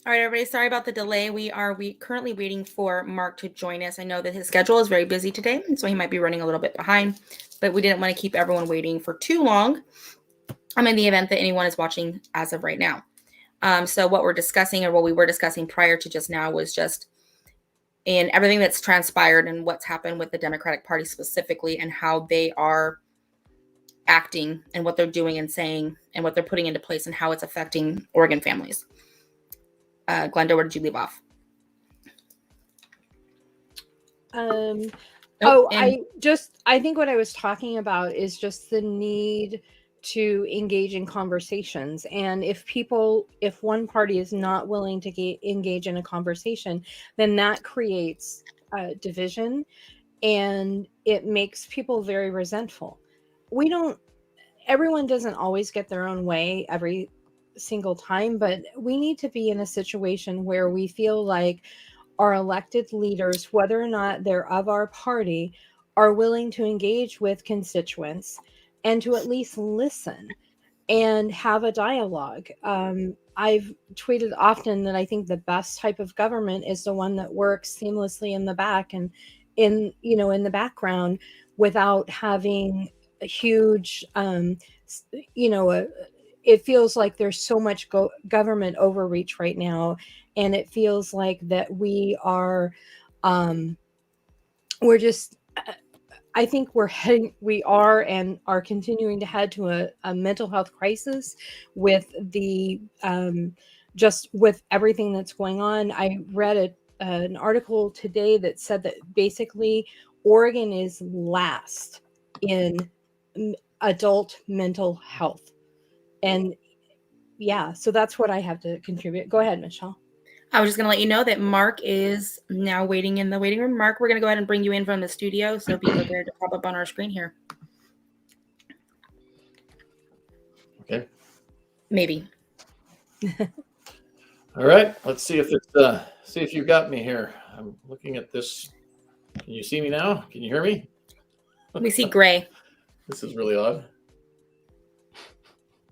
All right, everybody. Sorry about the delay. We currently waiting for Mark to join us. I know that his schedule is very busy today, and so he might be running a little bit behind. But we didn't want to keep everyone waiting for too long. In the event that anyone is watching as of right now. So what we're discussing, or what we were discussing prior to just now, was just in everything that's transpired and what's happened with the Democratic Party specifically, and how they are acting and what they're doing and saying and what they're putting into place and how it's affecting Oregon families. Glenda, where did you leave off? I think what I was talking about is just the need to engage in conversations. And if one party is not willing to engage in a conversation, then that creates division, and it makes people very resentful. Everyone doesn't always get their own way every single time, but we need to be in a situation where we feel like our elected leaders, whether or not they're of our party, are willing to engage with constituents and to at least listen and have a dialogue. I've tweeted often that I think the best type of government is the one that works seamlessly in the back and in the background, without having a huge it feels like there's so much government overreach right now, and it feels like that we're just, I think we are and are continuing to head to a mental health crisis with just with everything that's going on. I read an article today that said that basically Oregon is last in adult mental health. And yeah, so that's what I have to contribute. Go ahead, Michelle. I was just going to let you know that Mark is now waiting in the waiting room. Mark, we're going to go ahead and bring you in from the studio, so be prepared to pop up on our screen here. Okay. Maybe. All right. Let's see if you got me here. I'm looking at this. Can you see me now? Can you hear me? We see gray. This is really odd.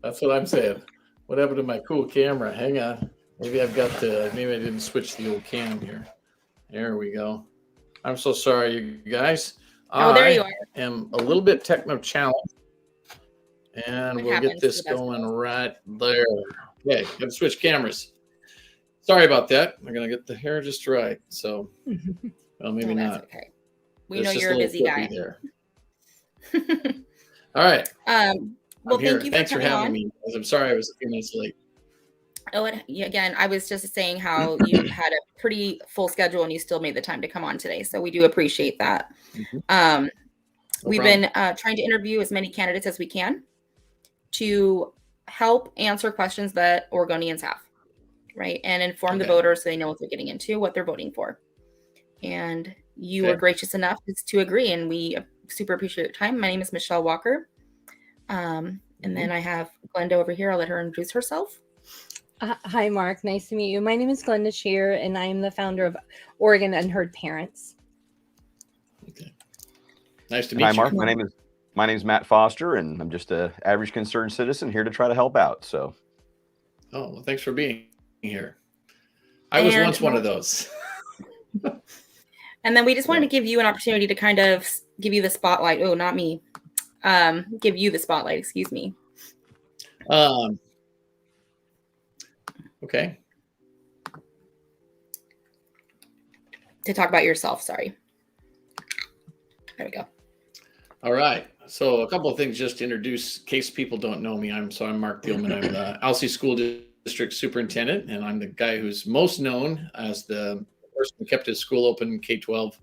That's what I'm saying. What happened to my cool camera? Hang on. Maybe I didn't switch the old cam here. There we go. I'm so sorry, you guys. There you are. I am a little bit techno challenged. And we'll get this going right there. Okay, gotta switch cameras. Sorry about that. I'm gonna get the hair just right. So, well, maybe not. Okay. We know you're a busy guy. There. All right. Well, thanks for having me. I'm sorry I was a few minutes late. Oh, and again, I was just saying how you had a pretty full schedule and you still made the time to come on today. So we do appreciate that. We've been trying to interview as many candidates as we can to help answer questions that Oregonians have, right? And inform the voters so they know what they're getting into, what they're voting for. And you were gracious enough to agree, and we super appreciate your time. My name is Michelle Walker. And then I have Glenda over here. I'll let her introduce herself. Hi, Mark. Nice to meet you. My name is Glenda Shear, and I am the founder of Oregon Unheard Parents. Okay. Nice to meet you. Hi, Mark. My name is Matt Foster, and I'm just an average concerned citizen here to try to help out. So. Oh, well, thanks for being here. I was once one of those. And then we just wanted to give you an opportunity to kind of give you the spotlight. Oh, not me. Give you the spotlight. Excuse me. Okay. To talk about yourself. Sorry. There we go. All right. So a couple of things just to introduce, in case people don't know me. I'm Marc Thielman. I'm the Alsea School District Superintendent, and I'm the guy who's most known as the person who kept his school open K-12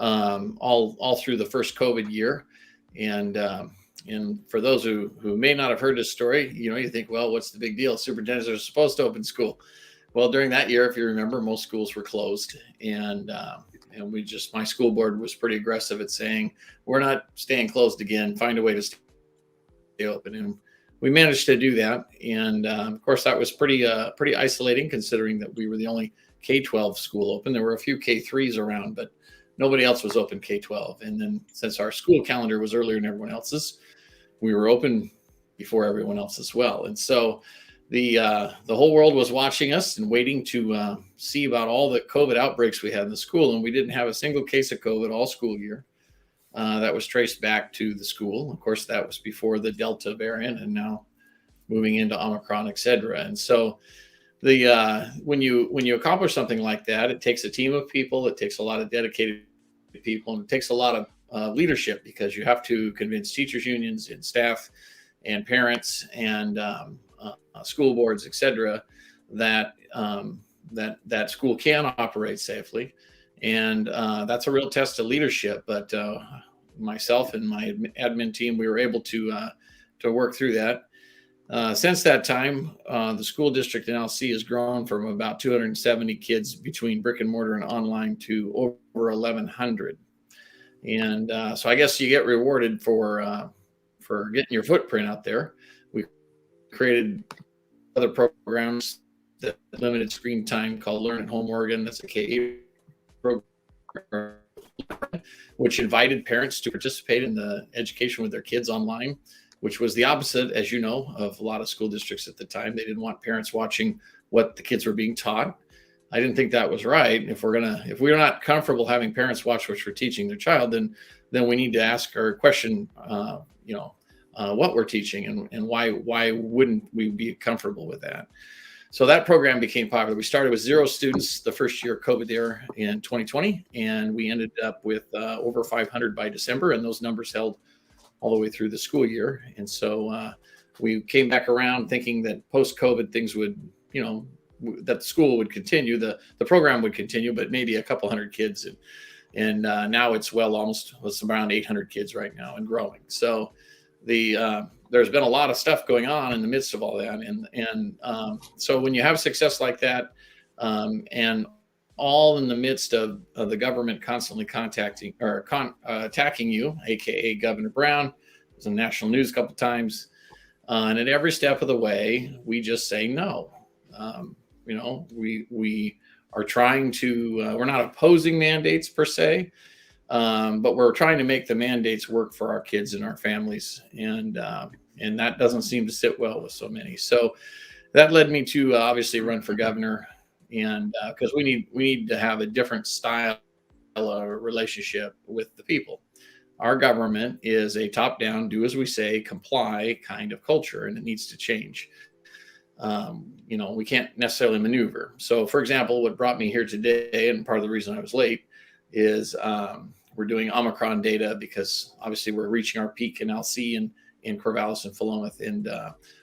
all through the first COVID year. And for those who may not have heard this story, you think, well, what's the big deal? Superintendents are supposed to open school. Well, during that year, if you remember, most schools were closed, and my school board was pretty aggressive at saying, we're not staying closed again, find a way to stay open. And we managed to do that. And of course, that was pretty isolating, considering that we were the only K-12 school open. There were a few K-3s around, but nobody else was open K-12. And then since our school calendar was earlier than everyone else's, we were open before everyone else as well. And so the whole world was watching us and waiting to see about all the COVID outbreaks we had in the school, and we didn't have a single case of COVID all school year. That was traced back to the school. Of course, that was before the Delta variant, and now moving into Omicron, et cetera. And so when you accomplish something like that, it takes a team of people, it takes a lot of dedicated people, and it takes a lot of leadership, because you have to convince teachers unions and staff and parents and school boards, et cetera, that that school can operate safely. And that's a real test of leadership. But myself and my admin team, we were able to work through that. Since that time, the school district in LC has grown from about 270 kids between brick and mortar and online to over 1,100. And so I guess you get rewarded for getting your footprint out there. We created other programs that limited screen time called Learn at Home Oregon. That's a K-8 program, which invited parents to participate in the education with their kids online, which was the opposite, as you know, of a lot of school districts at the time. They didn't want parents watching what the kids were being taught. I didn't think that was right. If we're not comfortable having parents watch what we're teaching their child, then we need to ask or question, what we're teaching and why wouldn't we be comfortable with that? So that program became popular. We started with 0 students the first year of COVID there in 2020, and we ended up with over 500 by December, and those numbers held all the way through the school year. And so we came back around thinking that post-COVID things would, that the school would continue, the program would continue, but maybe a couple hundred kids. And now it's it's around 800 kids right now and growing. So there's been a lot of stuff going on in the midst of all that. And so when you have success like that, and all in the midst of the government constantly contacting or attacking you, AKA Governor Brown, it was in national news a couple of times. And at every step of the way, we just say no. We are trying to, we're not opposing mandates per se, but we're trying to make the mandates work for our kids and our families. And that doesn't seem to sit well with so many. So that led me to obviously run for governor. And because we need to have a different style of relationship with the people. Our government is a top-down, do as we say, comply kind of culture, and it needs to change. We can't necessarily maneuver. So, for example, what brought me here today, and part of the reason I was late, is we're doing Omicron data because obviously we're reaching our peak in LC and in Corvallis and Philomath, and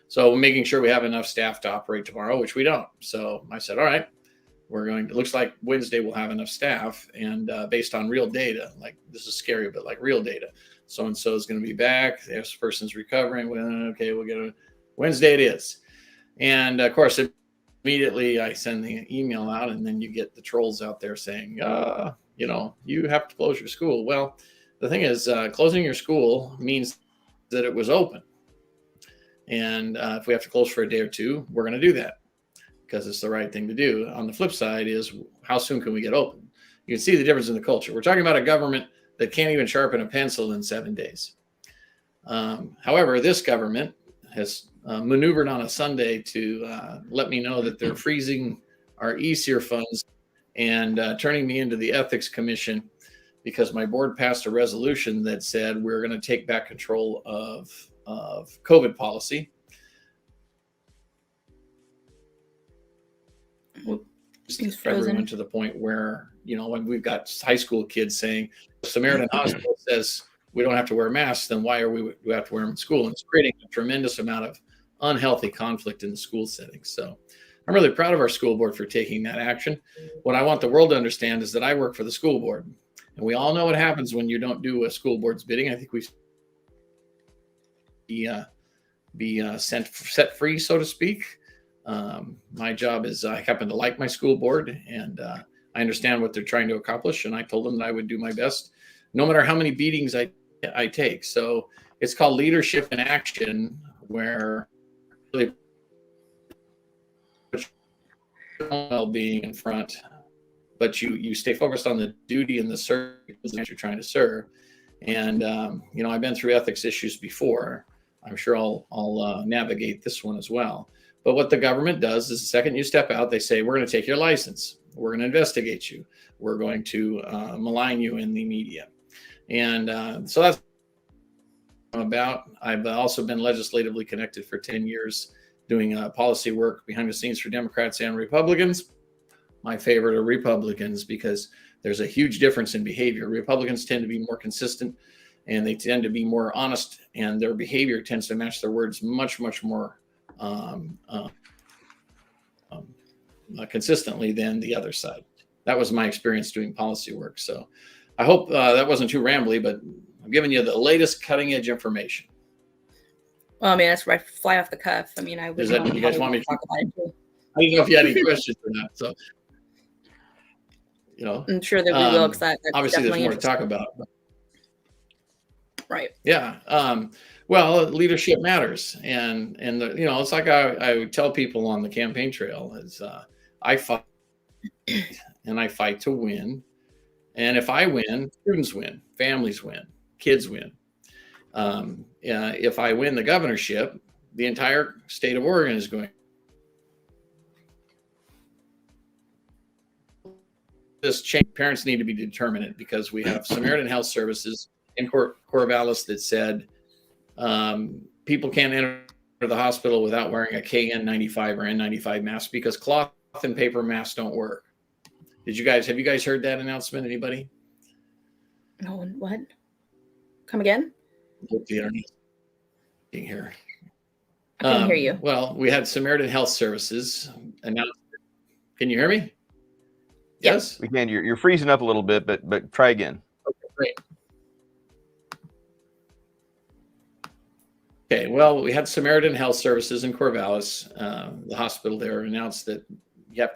so we're making sure we have enough staff to operate tomorrow, which we don't. So I said, all right. It looks like Wednesday we'll have enough staff, and based on real data, like this is scary, but like real data, so-and-so is going to be back. This person's recovering. Well, okay, we'll get Wednesday it is. And of course, immediately I send the email out, and then you get the trolls out there saying, you have to close your school. Well, the thing is, closing your school means that it was open. And if we have to close for a day or two, we're going to do that, because it's the right thing to do. On the flip side is, how soon can we get open? You can see the difference in the culture. We're talking about a government that can't even sharpen a pencil in 7 days. However, this government has maneuvered on a Sunday to let me know that they're freezing our ESER funds and turning me into the ethics commission, because my board passed a resolution that said we're going to take back control of COVID policy. Everyone to the point where, when we've got high school kids saying Samaritan Hospital says we don't have to wear masks, then why we have to wear them in school? And it's creating a tremendous amount of unhealthy conflict in the school setting. So I'm really proud of our school board for taking that action. What I want the world to understand is that I work for the school board, and we all know what happens when you don't do a school board's bidding. I think we be set free, so to speak. My job is, I happen to like my school board, and I understand what they're trying to accomplish. And I told them that I would do my best, no matter how many beatings I take. So it's called leadership in action, where really well-being in front, but you stay focused on the duty and the service that you're trying to serve. And I've been through ethics issues before. I'm sure I'll navigate this one as well. But what the government does is the second you step out, they say, we're going to take your license. We're going to investigate you. We're going to malign you in the media. And so that's what I'm about. I've also been legislatively connected for 10 years doing policy work behind the scenes for Democrats and Republicans. My favorite are Republicans because there's a huge difference in behavior. Republicans tend to be more consistent and they tend to be more honest, and their behavior tends to match their words much, much more consistently than the other side. That was my experience doing policy work. So I hope that wasn't too rambly, but I'm giving you the latest cutting edge information. Well, I mean, that's right, fly off the cuff. I mean, You guys want me to talk about it too. I don't know if you had any questions or not. So, I'm sure that we will, because that's obviously there's definitely more to talk about. Right. Yeah. Well, leadership matters, and it's like I would tell people on the campaign trail is I fight and I fight to win, and if I win, students win, families win, kids win. If I win the governorship, the entire state of Oregon is going. This change, parents need to be determinate, because we have Samaritan Health Services in Corvallis that said people can't enter the hospital without wearing a KN95 or N95 mask because cloth and paper masks don't work. Have you guys heard that announcement? Anybody? No, what? Come again? Here. I couldn't hear you. Well, we had Samaritan Health Services announce. Can you hear me? Yeah. Yes. We can. You're freezing up a little bit, but try again. Okay, great. Okay, well, we had Samaritan Health Services in Corvallis, the hospital there, announced that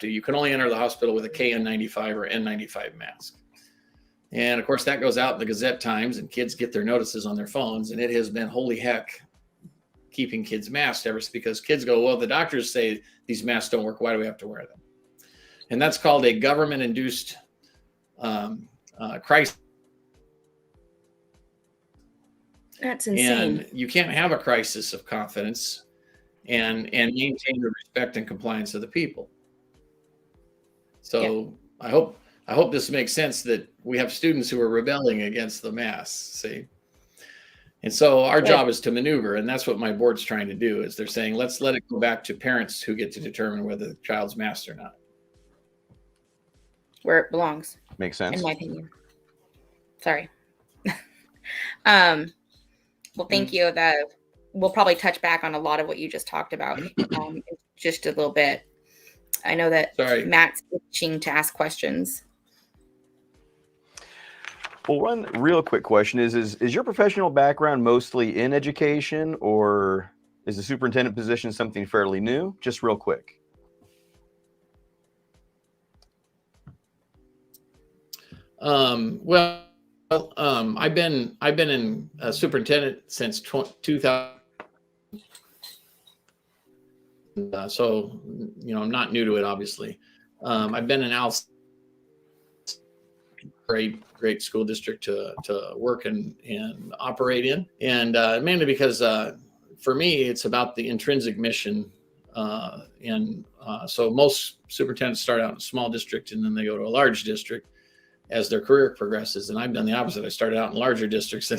you can only enter the hospital with a KN95 or N95 mask. And of course, that goes out in the Gazette Times, and kids get their notices on their phones. And it has been holy heck keeping kids masked because kids go, well, the doctors say these masks don't work. Why do we have to wear them? And that's called a government-induced crisis. That's insane. And you can't have a crisis of confidence and maintain the respect and compliance of the people. So yeah. I hope this makes sense, that we have students who are rebelling against the masks, see? And so our job is to maneuver, and that's what my board's trying to do, is they're saying, let's let it go back to parents who get to determine whether the child's masked or not. Where it belongs. Makes sense. In my opinion. Sorry. Well, thank you. That we'll probably touch back on a lot of what you just talked about in just a little bit. I know that Matt's itching to ask questions. Well, one real quick question is your professional background mostly in education, or is the superintendent position something fairly new? Just real quick. Well, I've been in superintendent since 2000. So, I'm not new to it, obviously. I've been in ALS, great school district to work and operate in. And mainly because for me, it's about the intrinsic mission. So most superintendents start out in a small district and then they go to a large district as their career progresses. And I've done the opposite. I started out in larger districts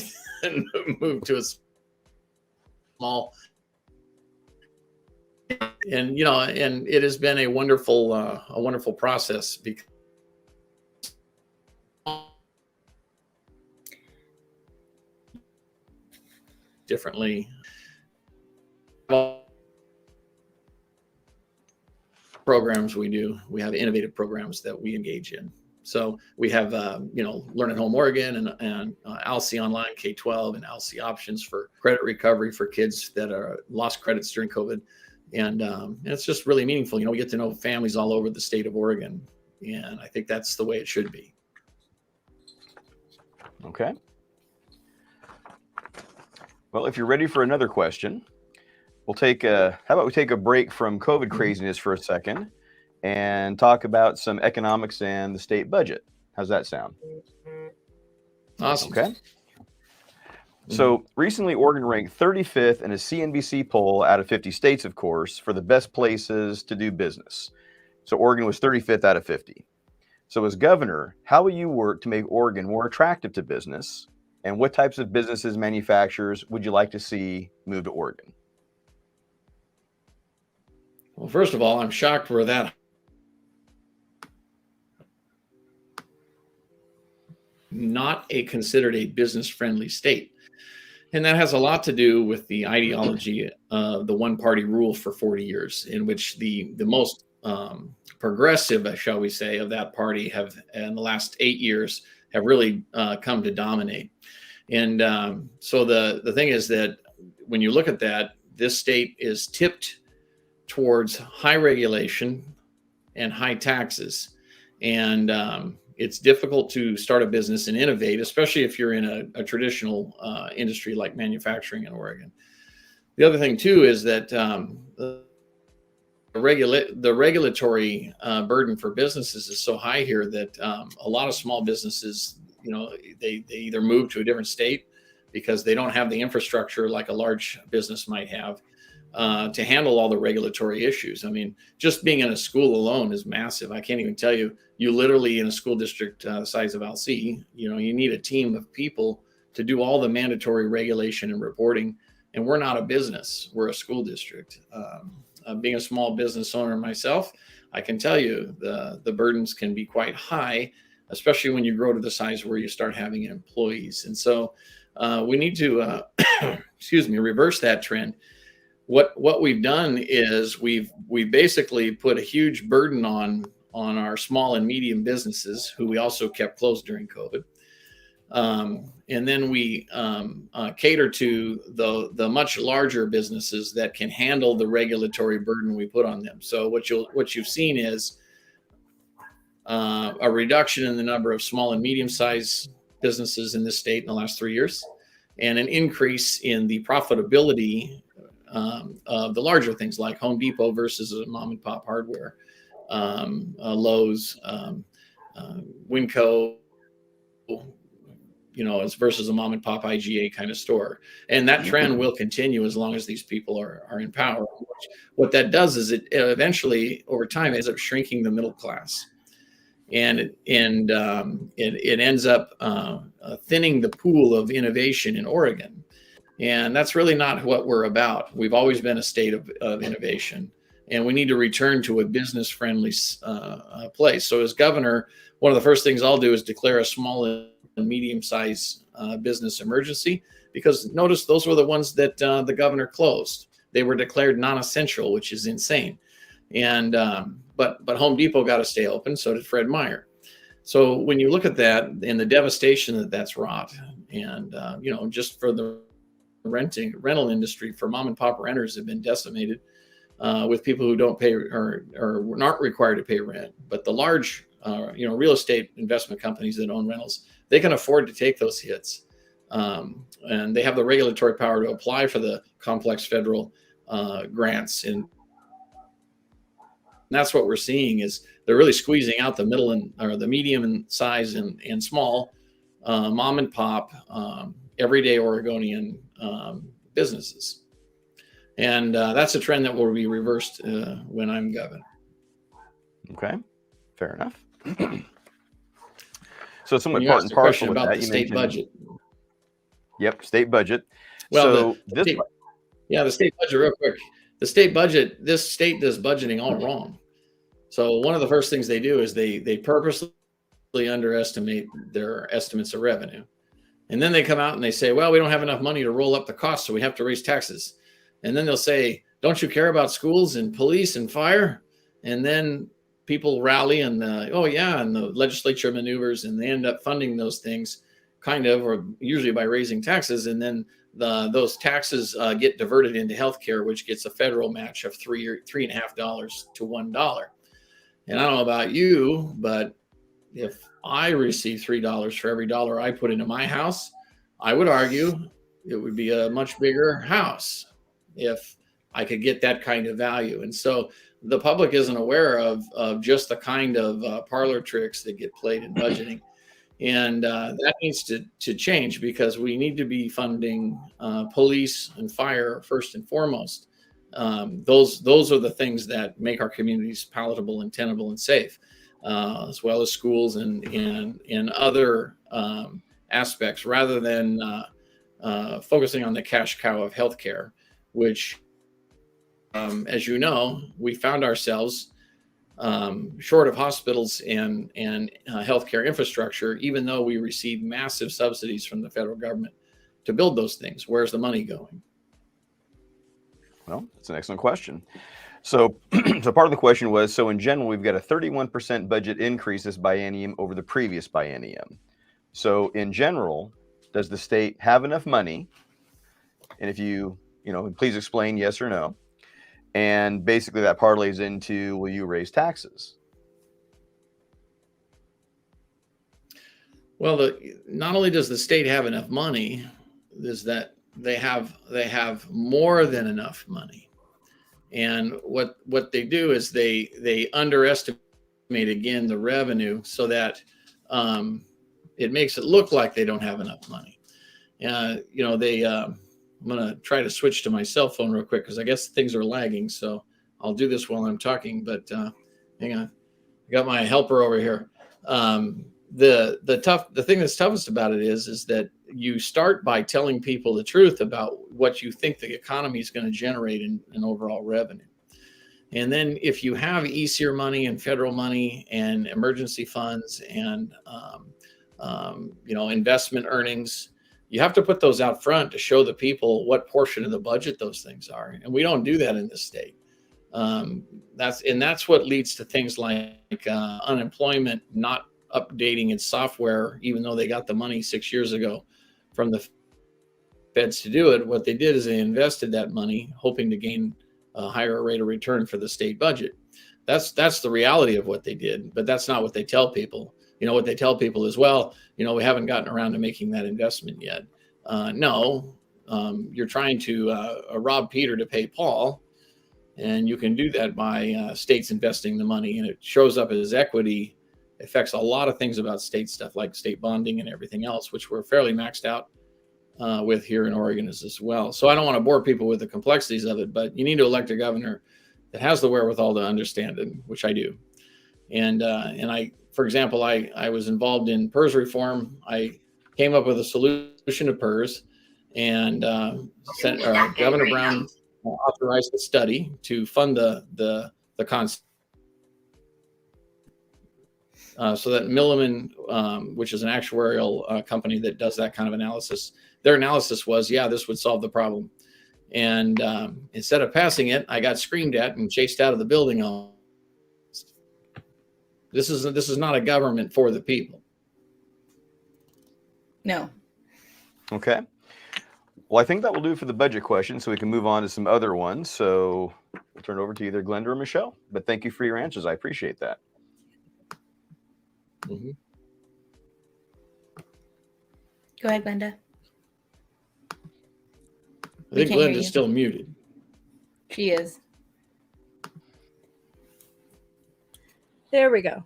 and moved to a small. And and it has been a wonderful process, because differently programs we have innovative programs that we engage in. So we have Learn at Home Oregon and ALSI Online K-12 and ALSI Options for credit recovery for kids that are lost credits during COVID. And it's just really meaningful. We get to know families all over the state of Oregon. And I think that's the way it should be. Okay. Well, if you're ready for another question, how about we take a break from COVID craziness for a second and talk about some economics and the state budget. How's that sound? Awesome. Okay. So recently, Oregon ranked 35th in a CNBC poll out of 50 states, of course, for the best places to do business. So Oregon was 35th out of 50. So as governor, how will you work to make Oregon more attractive to business? And what types of businesses, manufacturers would you like to see move to Oregon? Well, first of all, I'm shocked we're that not considered a business-friendly state. And that has a lot to do with the ideology of the one-party rule for 40 years, in which the most progressive, shall we say, of that party have, in the last 8 years, have really come to dominate. And so the thing is that when you look at that, this state is tipped towards high regulation and high taxes. And it's difficult to start a business and innovate, especially if you're in a traditional industry like manufacturing in Oregon. The other thing, too, is that the regulatory burden for businesses is so high here that a lot of small businesses, they either move to a different state because they don't have the infrastructure like a large business might have to handle all the regulatory issues. I mean, just being in a school alone is massive. I can't even tell you, you literally in a school district the size of Alsea, you need a team of people to do all the mandatory regulation and reporting. And we're not a business, we're a school district. Being a small business owner myself, I can tell you the burdens can be quite high, especially when you grow to the size where you start having employees. And so we need to, reverse that trend. What we've done is we've basically put a huge burden on our small and medium businesses, who we also kept closed during COVID. And then we cater to the much larger businesses that can handle the regulatory burden we put on them. So what you've seen is a reduction in the number of small and medium-sized businesses in this state in the last 3 years, and an increase in the profitability of the larger things like Home Depot versus a mom and pop hardware, Lowe's, Winco, as versus a mom and pop IGA kind of store. And that trend will continue as long as these people are in power. What that does is it eventually, over time, ends up shrinking the middle class. And it ends up thinning the pool of innovation in Oregon. And that's really not what we're about. We've always been a state of innovation, and we need to return to a business-friendly place. So as governor, one of the first things I'll do is declare a small and medium-sized business emergency, because notice those were the ones that the governor closed. They were declared non-essential, which is insane. And but Home Depot got to stay open. So did Fred Meyer. So when you look at that and the devastation that's wrought, and just for the rental industry, for mom and pop renters have been decimated with people who don't pay or not required to pay rent. But the large real estate investment companies that own rentals, they can afford to take those hits, and they have the regulatory power to apply for the complex federal grants. And that's what we're seeing is they're really squeezing out the middle or the medium and size and small mom and pop everyday Oregonian businesses. And that's a trend that will be reversed when I'm governor. Okay, fair enough. So somewhat You part asked and a parcel question with about that, the you state mentioned. budget. Yep, state budget. Well, So the state budget, real quick. The state budget, this state does budgeting all wrong. So one of the first things they do is they purposely underestimate their estimates of revenue. And then they come out and they say, well, we don't have enough money to roll up the costs, so we have to raise taxes. And then they'll say, don't you care about schools and police and fire? And then people rally and and the legislature maneuvers, and they end up funding those things or usually by raising taxes. And then those taxes get diverted into healthcare, which gets a federal match of $3.50 to $1. And I don't know about you, but if I receive $3 for every dollar I put into my house, I would argue it would be a much bigger house if I could get that kind of value. And so the public isn't aware of just the kind of parlor tricks that get played in budgeting. And that needs to change, because we need to be funding police and fire first and foremost. Those are the things that make our communities palatable and tenable and safe, as well as schools and other aspects, rather than focusing on the cash cow of healthcare, which, as you know, we found ourselves short of hospitals and healthcare infrastructure, even though we receive massive subsidies from the federal government to build those things. Where's the money going? Well, that's an excellent question. So, so part of the question was, so in general, we've got a 31% budget increase this biennium over the previous biennium. So in general, does the state have enough money? And if you please explain yes or no. And basically that parlays into, will you raise taxes? Well, not only does the state have enough money, is that they have more than enough money. And what they do is they underestimate again the revenue, so that it makes it look like they don't have enough money. I'm going to try to switch to my cell phone real quick, because I guess things are lagging. So I'll do this while I'm talking, but hang on. I got my helper over here. The thing that's toughest about it is that you start by telling people the truth about what you think the economy is going to generate in overall revenue. And then if you have ESER money and federal money and emergency funds and investment earnings, you have to put those out front to show the people what portion of the budget those things are. And we don't do that in this state. That's what leads to things like unemployment not updating its software, even though they got the money 6 years ago from the feds to do it. What they did is they invested that money hoping to gain a higher rate of return for the state budget. That's the reality of what they did, but that's not what they tell people. What they tell people is, well, we haven't gotten around to making that investment yet. No, you're trying to rob Peter to pay Paul, and you can do that by states investing the money, and it shows up as equity. It affects a lot of things about state stuff, like state bonding and everything else, which we're fairly maxed out with here in Oregon as well. So I don't want to bore people with the complexities of it, but you need to elect a governor that has the wherewithal to understand it, which I do. And I, for example, I was involved in PERS reform. I came up with a solution to PERS, and Governor Brown authorized a study to fund the concept. So that Milliman, which is an actuarial company that does that kind of analysis, their analysis was, yeah, this would solve the problem. And instead of passing it, I got screamed at and chased out of the building. This is not a government for the people. No. Okay. Well, I think that will do for the budget question, so we can move on to some other ones. So we'll turn it over to either Glenda or Michelle. But thank you for your answers. I appreciate that. Mm-hmm. Go ahead, Glenda. I think Glenda's still muted. She is. There we go.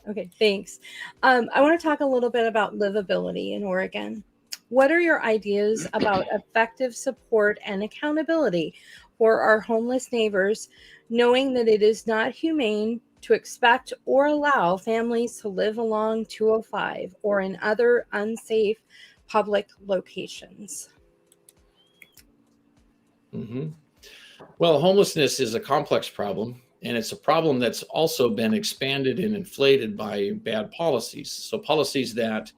Okay, thanks. I want to talk a little bit about livability in Oregon. What are your ideas about effective support and accountability for our homeless neighbors, knowing that it is not humane to expect or allow families to live along 205 or in other unsafe public locations? Mm-hmm. Well, homelessness is a complex problem, and it's a problem that's also been expanded and inflated by bad policies. So policies that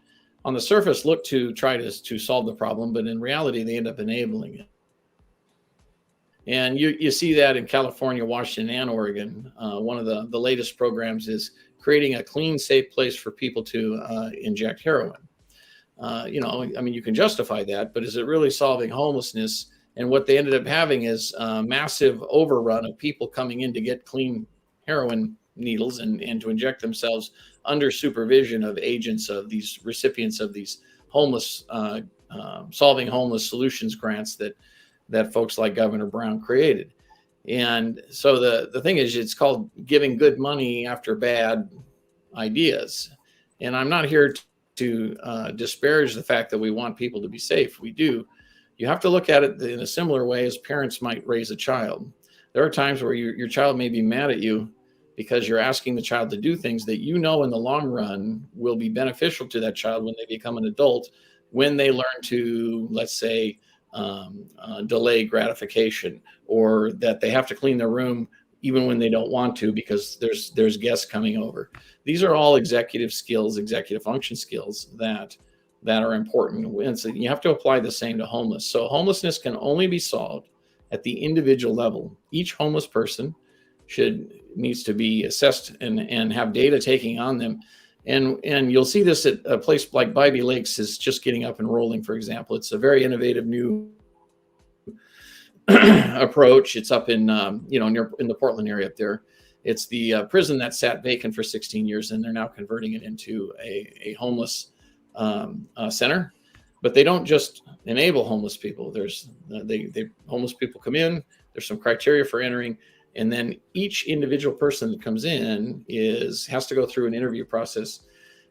on the surface look to try to solve the problem, but in reality, they end up enabling it. And you see that in California, Washington, and Oregon. One of the latest programs is creating a clean, safe place for people to inject heroin. You can justify that, but is it really solving homelessness? And what they ended up having is a massive overrun of people coming in to get clean heroin needles and to inject themselves under supervision of agents of these recipients of these homeless, solving homeless solutions grants that folks like Governor Brown created. And so the thing is, it's called giving good money after bad ideas. And I'm not here to disparage the fact that we want people to be safe. We do. You have to look at it in a similar way as parents might raise a child. There are times where your child may be mad at you because you're asking the child to do things that you know in the long run will be beneficial to that child when they become an adult, when they learn to, let's say, delay gratification, or that they have to clean their room even when they don't want to because there's guests coming over. These are all executive skills, executive function skills that are important. And so you have to apply the same to homeless. So homelessness can only be solved at the individual level. Each homeless person needs to be assessed and have data taking on them. And you'll see this at a place like Bybee Lakes is just getting up and rolling, for example. It's a very innovative new approach. It's up in near in the Portland area up there. It's the prison that sat vacant for 16 years, and they're now converting it into a homeless center. But they don't just enable homeless people. There's homeless people come in. There's some criteria for entering. And then each individual person that comes in has to go through an interview process.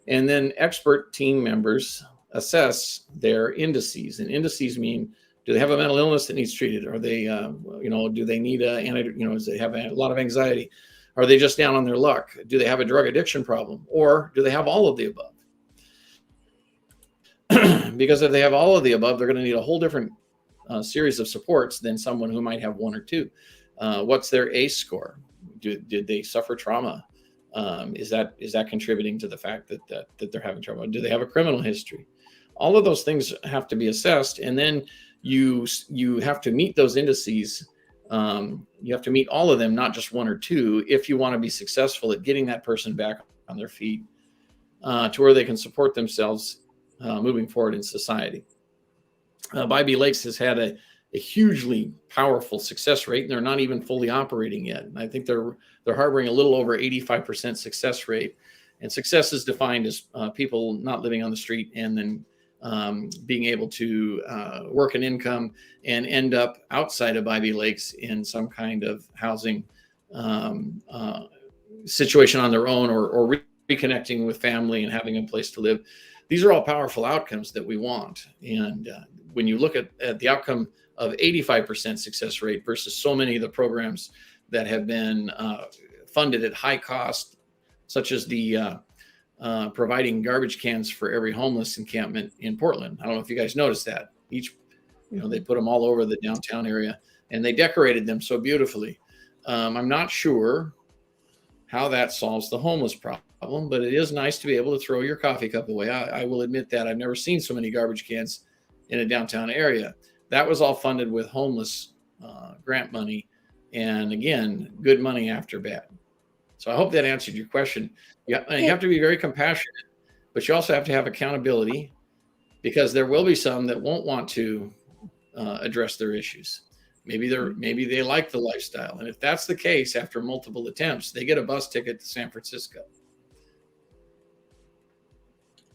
And then expert team members assess their indices. And indices mean, do they have a mental illness that needs treated? Are they, do they need do they have a lot of anxiety? Are they just down on their luck? Do they have a drug addiction problem? Or do they have all of the above? Because if they have all of the above, they're going to need a whole different series of supports than someone who might have one or two. What's their ACE score? Did they suffer trauma? Is that contributing to the fact that they're having trauma? Do they have a criminal history? All of those things have to be assessed, and then you have to meet those indices. You have to meet all of them, not just one or two, if you want to be successful at getting that person back on their feet to where they can support themselves moving forward in society. Bybee Lakes has had a hugely powerful success rate, and they're not even fully operating yet. And I think they're harboring a little over 85% success rate. And success is defined as people not living on the street and then being able to work an income and end up outside of Bybee Lakes in some kind of housing situation on their own, or reconnecting with family and having a place to live. These are all powerful outcomes that we want. And when you look at the outcome of 85% success rate versus so many of the programs that have been funded at high cost, such as the providing garbage cans for every homeless encampment in Portland. I don't know if you guys noticed that. They put them all over the downtown area, and they decorated them so beautifully. I'm not sure how that solves the homeless problem, but it is nice to be able to throw your coffee cup away. I will admit that I've never seen so many garbage cans in a downtown area. That was all funded with homeless grant money. And again, good money after bad. So I hope that answered your question. You have to be very compassionate, but you also have to have accountability, because there will be some that won't want to address their issues. Maybe they like the lifestyle. And if that's the case, after multiple attempts, they get a bus ticket to San Francisco.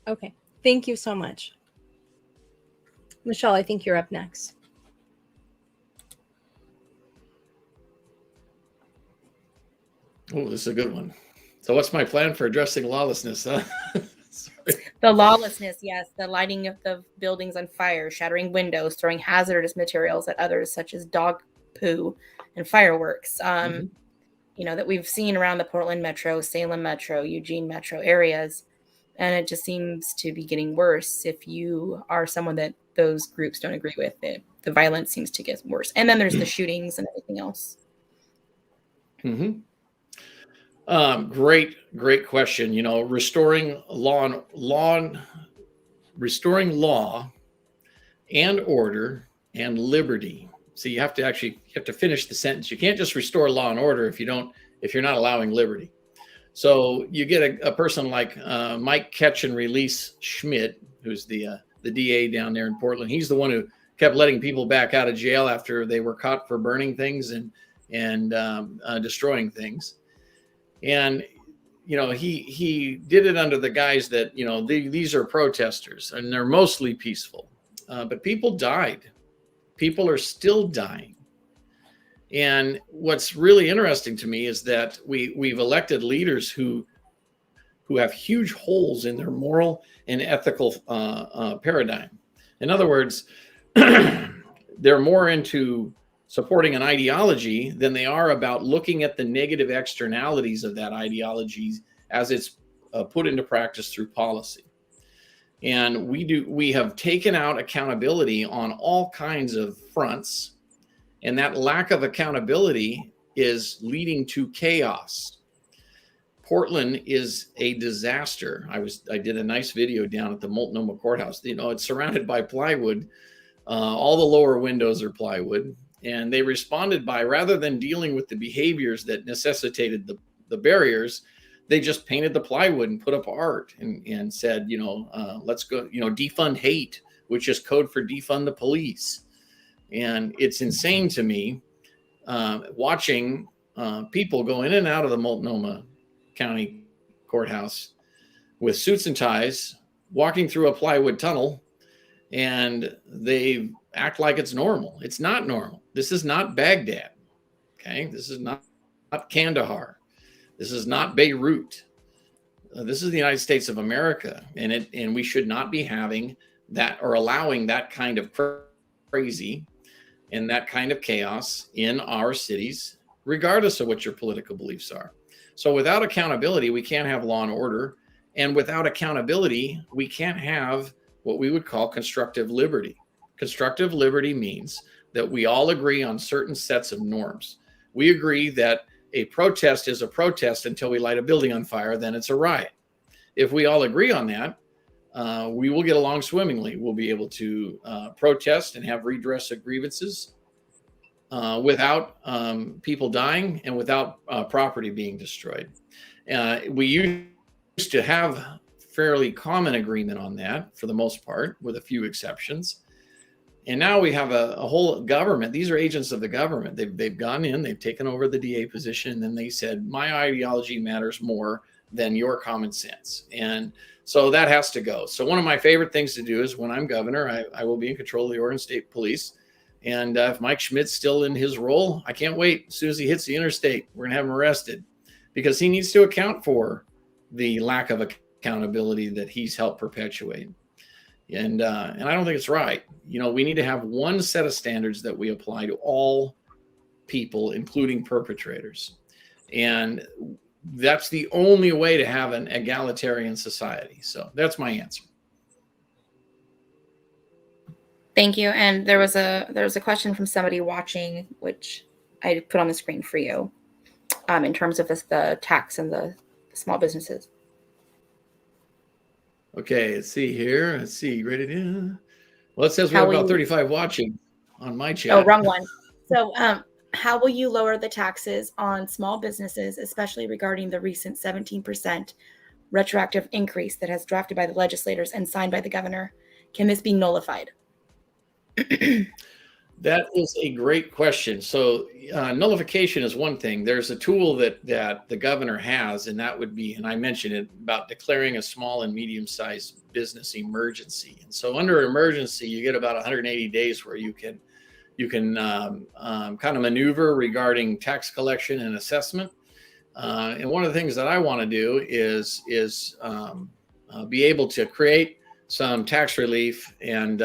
Okay. Thank you so much. Michelle, I think you're up next. Oh, this is a good one. So what's my plan for addressing lawlessness? Huh? The lawlessness, yes. The lighting of the buildings on fire, shattering windows, throwing hazardous materials at others, such as dog poo and fireworks, that we've seen around the Portland Metro, Salem Metro, Eugene Metro areas. And it just seems to be getting worse if you are someone that those groups don't agree with. The violence seems to get worse. And then there's the shootings and everything else. Mm-hmm. Great question. Restoring law and order and liberty. So you have to finish the sentence. You can't just restore law and order if you're not allowing liberty. So you get a person like Mike Catch and Release Schmidt, who's the DA down there in Portland. He's the one who kept letting people back out of jail after they were caught for burning things and destroying things. And he did it under the guise that these are protesters and they're mostly peaceful, but people died. People are still dying. And what's really interesting to me is that we've elected leaders who who have huge holes in their moral and ethical paradigm. In other words, they're more into supporting an ideology than they are about looking at the negative externalities of that ideology as it's put into practice through policy. And we have taken out accountability on all kinds of fronts, and that lack of accountability is leading to chaos. Portland is a disaster. I did a nice video down at the Multnomah Courthouse. You know, it's surrounded by plywood. All the lower windows are plywood. And they responded by, rather than dealing with the behaviors that necessitated the barriers, they just painted the plywood and put up art and said, let's go, defund hate, which is code for defund the police. And it's insane to me watching people go in and out of the Multnomah County Courthouse with suits and ties, walking through a plywood tunnel, and they act like it's normal. It's not normal. This is not Baghdad. Okay. This is not Kandahar. This is not Beirut. This is the United States of America. And we should not be having that or allowing that kind of crazy and that kind of chaos in our cities, regardless of what your political beliefs are. So without accountability, we can't have law and order. And without accountability, we can't have what we would call constructive liberty. Constructive liberty means that we all agree on certain sets of norms. We agree that a protest is a protest until we light a building on fire, then it's a riot. If we all agree on that, we will get along swimmingly. We'll be able to protest and have redress of grievances without people dying and without property being destroyed. We used to have fairly common agreement on that for the most part, with a few exceptions. And now we have a whole government. These are agents of the government. They've gone in, they've taken over the DA position, and then they said, my ideology matters more than your common sense. And so that has to go. So one of my favorite things to do is when I'm governor, I will be in control of the Oregon State Police. And if Mike Schmidt's still in his role, I can't wait. As soon as he hits the interstate, we're gonna have him arrested, because he needs to account for the lack of accountability that he's helped perpetuate. And I don't think it's right. We need to have one set of standards that we apply to all people, including perpetrators. And that's the only way to have an egalitarian society. So that's my answer. Thank you. And there was a question from somebody watching, which I put on the screen for you, in terms of the tax and the small businesses. Okay, let's see here. Let's see. Ready to? Well, it says we have about 35 watching on my chat. Oh, wrong one. So, how will you lower the taxes on small businesses, especially regarding the recent 17% retroactive increase that has drafted by the legislators and signed by the governor? Can this be nullified? That is a great question. So nullification is one thing. There's a tool that the governor has, and that would be, and I mentioned it, about declaring a small and medium-sized business emergency. And so under an emergency, you get about 180 days where you can kind of maneuver regarding tax collection and assessment. And one of the things that I want to do is be able to create some tax relief and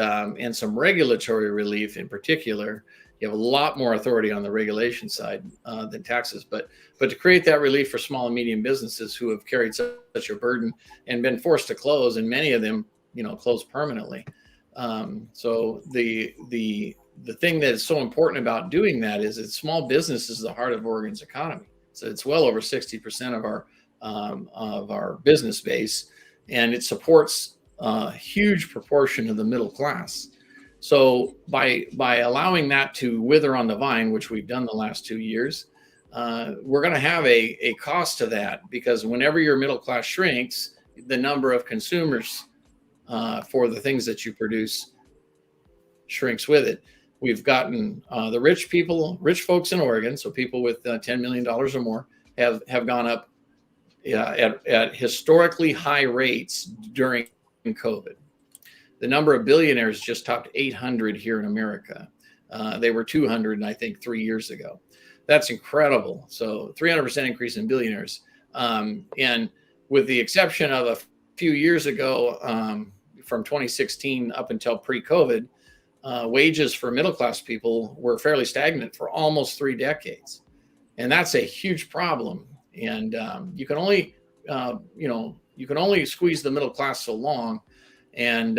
some regulatory relief in particular. You have a lot more authority on the regulation side than taxes, but to create that relief for small and medium businesses who have carried such a burden and been forced to close, and many of them, close permanently. So the thing that is so important about doing that is that small business is the heart of Oregon's economy. So it's well over 60% of our business base, and it supports a huge proportion of the middle class. So by allowing that to wither on the vine, which we've done the last 2 years, we're going to have a cost to that, because whenever your middle class shrinks, the number of consumers for the things that you produce shrinks with it. We've gotten the rich folks in Oregon, so people with $10 million or more have gone up at historically high rates during COVID. The number of billionaires just topped 800 here in America. They were 200, I think, 3 years ago. That's incredible. So 300% increase in billionaires. And with the exception of a few years ago, from 2016 up until pre-COVID, wages for middle-class people were fairly stagnant for almost 3 decades. And that's a huge problem. And you can only, you can only squeeze the middle class so long. And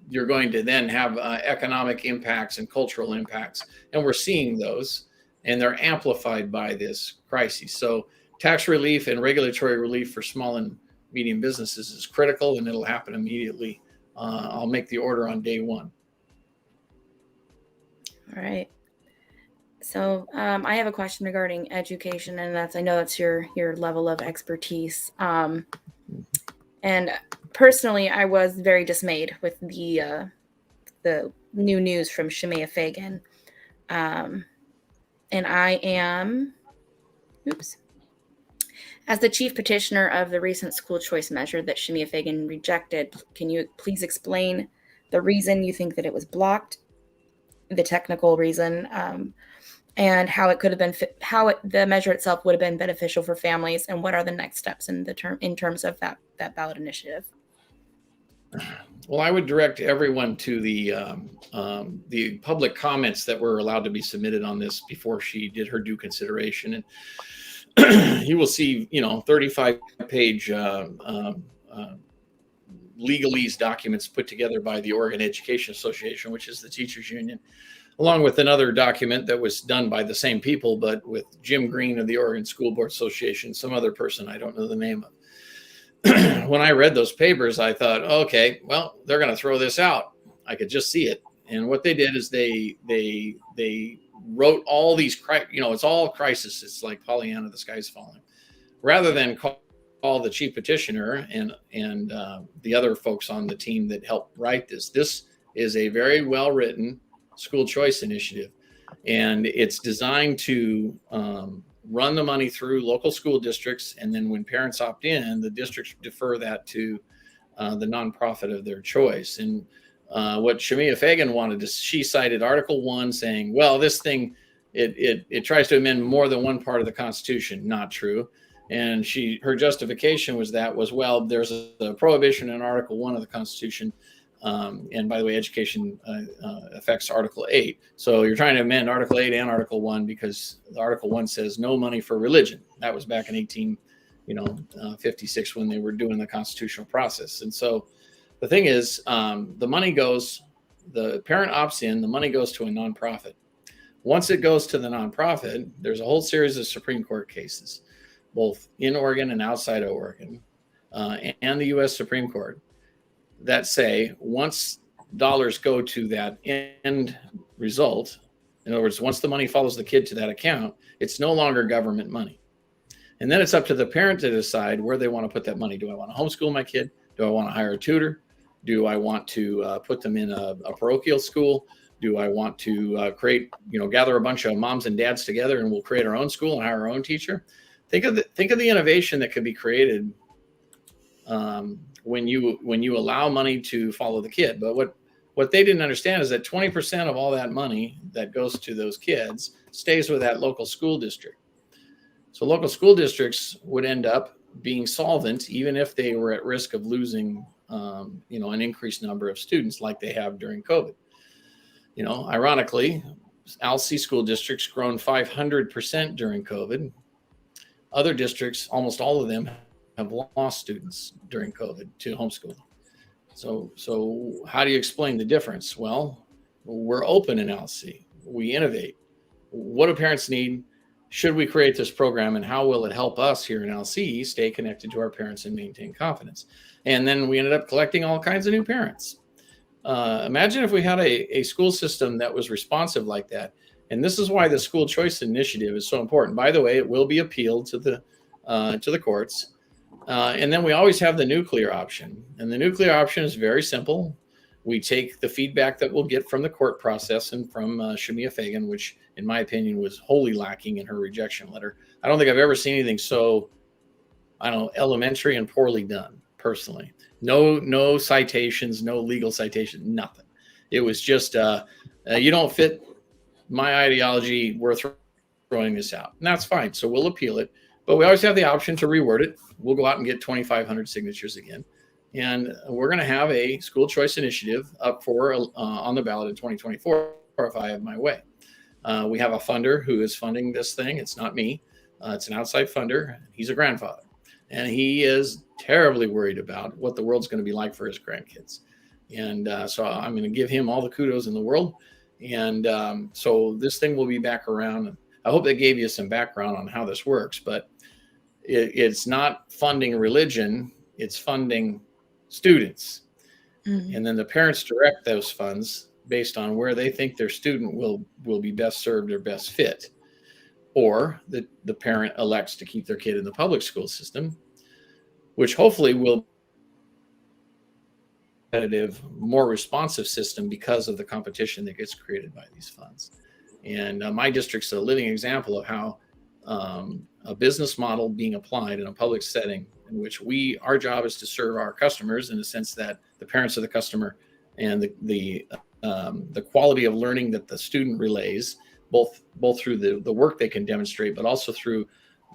you're going to then have economic impacts and cultural impacts. And we're seeing those, and they're amplified by this crisis. So tax relief and regulatory relief for small and medium businesses is critical, and it'll happen immediately. I'll make the order on day one. All right. So I have a question regarding education, and I know that's your level of expertise. And personally, I was very dismayed with the new news from Shemaya Fagan. And I am, as the chief petitioner of the recent school choice measure that Shemaya Fagan rejected, can you please explain the reason you think that it was blocked, the technical reason, and how it could have been, the measure itself would have been beneficial for families, and what are the next steps in terms of that ballot initiative? Well, I would direct everyone to the public comments that were allowed to be submitted on this before she did her due consideration, and you will see, 35-page legalese documents put together by the Oregon Education Association, which is the teachers union, along with another document that was done by the same people, but with Jim Green of the Oregon School Board Association, some other person I don't know the name of. When I read those papers, I thought, okay, well, they're going to throw this out. I could just see it. And what they did is they wrote all these, it's all crisis. It's like Pollyanna, the sky's falling. Rather than call the chief petitioner and the other folks on the team that helped write this. This is a very well-written school choice initiative, and it's designed to run the money through local school districts, and then when parents opt in, the districts defer that to the nonprofit of their choice. And what Shemaya Fagan wanted to, she cited Article 1 saying, well, this thing, it tries to amend more than one part of the Constitution. Not true. And her justification was, well, there's a prohibition in Article 1 of the Constitution. And by the way, education affects Article 8. So you're trying to amend Article 8 and Article 1 because Article 1 says no money for religion. That was back in 1856 when they were doing the constitutional process. And so the thing is, the money goes, the parent opts in, the money goes to a nonprofit. Once it goes to the nonprofit, there's a whole series of Supreme Court cases, both in Oregon and outside of Oregon, and the U.S. Supreme Court, that say once dollars go to that end result, in other words, once the money follows the kid to that account, it's no longer government money. And then it's up to the parent to decide where they want to put that money. Do I want to homeschool my kid? Do I want to hire a tutor? Do I want to put them in a parochial school? Do I want to gather a bunch of moms and dads together and we'll create our own school and hire our own teacher? Think of the innovation that could be created when you allow money to follow the kid. But what they didn't understand is that 20% of all that money that goes to those kids stays with that local school district. So local school districts would end up being solvent even if they were at risk of losing an increased number of students like they have during COVID. Ironically, ALC school districts grown 500% during COVID. Other districts, almost all of them, have lost students during COVID to homeschooling. So how do you explain the difference? Well, we're open in ALC. We innovate. What do parents need? Should we create this program, and how will it help us here in ALC stay connected to our parents and maintain confidence? And then we ended up collecting all kinds of new parents. Imagine if we had a school system that was responsive like that. And this is why the school choice initiative is so important. By the way, it will be appealed to the courts. And then we always have the nuclear option. And the nuclear option is very simple. We take the feedback that we'll get from the court process and from Shemaya Fagan, which in my opinion was wholly lacking in her rejection letter. I don't think I've ever seen anything so, elementary and poorly done, personally. No citations, no legal citation, nothing. It was just, you don't fit my ideology, we're throwing this out. And that's fine. So we'll appeal it. But we always have the option to reword it. We'll go out and get 2,500 signatures again. And we're going to have a school choice initiative up for on the ballot in 2024 if I have my way. We have a funder who is funding this thing. It's not me. It's an outside funder. He's a grandfather. And he is terribly worried about what the world's going to be like for his grandkids. And so I'm going to give him all the kudos in the world. And so this thing will be back around. I hope that gave you some background on how this works, but it's not funding religion. It's funding students. Mm-hmm. And then the parents direct those funds based on where they think their student will be best served or best fit. Or the parent elects to keep their kid in the public school system, which hopefully will be a competitive, more responsive system because of the competition that gets created by these funds. And my district's a living example of how a business model being applied in a public setting in which our job is to serve our customers in the sense that the parents of the customer and the quality of learning that the student relays, both through the work they can demonstrate, but also through